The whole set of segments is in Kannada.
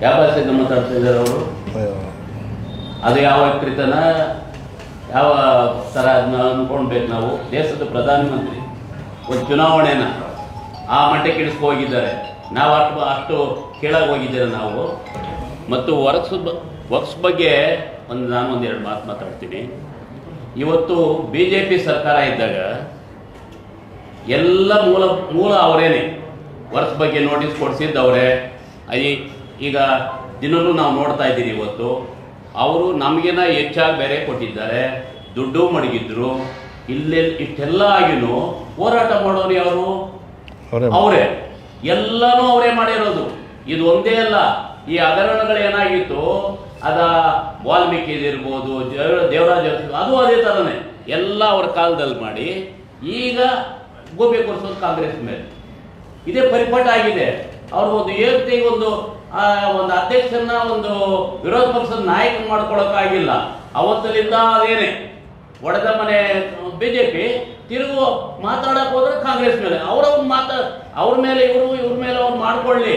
ಯಾವ ಭಾಷೆಗೆ ಮಾತಾಡ್ತಾ ಇದ್ದಾರೆ ಅವರು? ಅದು ಯಾವ ಕೃತನ ಯಾವ ಥರ ಅದನ್ನ ಅಂದ್ಕೊಳ್ಬೇಕು ನಾವು? ದೇಶದ ಪ್ರಧಾನಮಂತ್ರಿ ಒಂದು ಚುನಾವಣೆನ ಆ ಮಟ್ಟಕ್ಕೆ ಇಳಿಸ್ಕೊ ಹೋಗಿದ್ದಾರೆ. ನಾವು ಅಷ್ಟು ಕೆಳಗೆ ಹೋಗಿದ್ದೇವೆ ನಾವು. ಮತ್ತು ವಕ್ಸ್ ಬಗ್ಗೆ ನಾನು ಒಂದೆರಡು ಮಾತು ಮಾತಾಡ್ತೀನಿ. ಇವತ್ತು BJP ಸರ್ಕಾರ ಇದ್ದಾಗ ಎಲ್ಲ ಮೂಲ ಅವರೇನೆ. ವರ್ಕ್ಸ್ ಬಗ್ಗೆ ನೋಟಿಸ್ ಕೊಡಿಸಿದ್ದು ಅವರೇ. ಈಗ ದಿನವೂ ನಾವು ನೋಡ್ತಾ ಇದ್ದೀರಿ. ಇವತ್ತು ಅವರು ನಮಗಿನ ಹೆಚ್ಚಾಗಿ ಬೇರೆ ಕೊಟ್ಟಿದ್ದಾರೆ, ದುಡ್ಡು ಮಡಗಿದ್ರು. ಇಷ್ಟೆಲ್ಲ ಆಗಿನೂ ಹೋರಾಟ ಮಾಡೋರು ಯಾರು? ಅವರೇ. ಎಲ್ಲನೂ ಅವರೇ ಮಾಡಿರೋದು. ಇದು ಒಂದೇ ಅಲ್ಲ, ಈ ಹಗರಣಗಳೇನಾಗಿತ್ತು ಅದ ವಾಲ್ಮೀಕಿದಿರ್ಬೋದು, ದೇವರಾಜ, ಅದು ಅದೇ ಥರನೇ ಎಲ್ಲ ಅವರ ಕಾಲದಲ್ಲಿ ಮಾಡಿ ಈಗ ಗೋಬೆ ಕೊಡಿಸೋದು ಕಾಂಗ್ರೆಸ್ ಮೇಲೆ. ಇದೇ ಪರಿಪಾಠ ಆಗಿದೆ. ಅವ್ರು ಒಂದು ಏಕತೆಗೆ ಒಂದು ಅಧ್ಯಕ್ಷನ ಒಂದು ವಿರೋಧ ಪಕ್ಷದ ನಾಯಕ ಮಾಡ್ಕೊಳಕ್ಕಾಗಿಲ್ಲ. ಅವತ್ತಲಿಂದ ಅದೇನೆ ಒಡೆದ ಮನೆ BJP ತಿರುಗು ಮಾತಾಡಕ್ ಹೋದ್ರೆ ಕಾಂಗ್ರೆಸ್ ಮೇಲೆ ಅವ್ರ ಮೇಲೆ ಇವ್ರ ಮೇಲೆ ಅವ್ರು ಮಾಡ್ಕೊಳ್ಳಿ,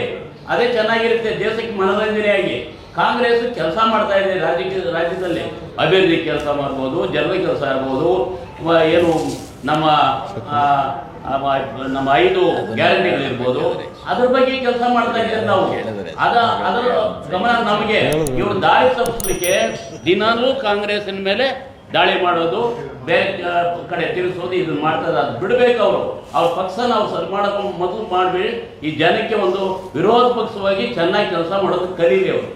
ಅದೇ ಚೆನ್ನಾಗಿರುತ್ತೆ ದೇಶಕ್ಕೆ ಮನರಂಜನೆಯಾಗಿ. ಕಾಂಗ್ರೆಸ್ ಕೆಲಸ ಮಾಡ್ತಾ ಇದೆ ರಾಜ್ಯದಲ್ಲಿ, ಅಭಿವೃದ್ಧಿ ಕೆಲಸ ಮಾಡ್ಬೋದು, ಜನರ ಕೆಲಸ ಇರ್ಬೋದು, ಏನು ನಮ್ಮ 5 ಗ್ಯಾರಂಟಿಗಳಿರ್ಬೋದು, ಅದ್ರ ಬಗ್ಗೆ ಕೆಲಸ ಮಾಡ್ತಾ ಇದ್ದೇವೆ ನಾವು. ಅದರ ಗಮನ ನಮಗೆ. ಇವರು ದಾರಿ ತಪ್ಪಿಸ್ಲಿಕ್ಕೆ ದಿನಾಲೂ ಕಾಂಗ್ರೆಸ್ಸಿನ ಮೇಲೆ ದಾಳಿ ಮಾಡೋದು, ಬೇರೆ ಕಡೆ ತಿರುಗಿಸೋದು, ಇದನ್ನ ಮಾಡ್ತಾರೆ. ಅದು ಬಿಡಬೇಕು. ಅವ್ರ ಪಕ್ಷ ನಾವು ಸರಿ ಮಾಡೋಕೆ ಮೊದಲು ಮಾಡಬೇಡಿ. ಈ ಜನಕ್ಕೆ ಒಂದು ವಿರೋಧ ಪಕ್ಷವಾಗಿ ಚೆನ್ನಾಗಿ ಕೆಲಸ ಮಾಡೋದಕ್ಕೆ ಕಲೀಲಿ ಅವರು.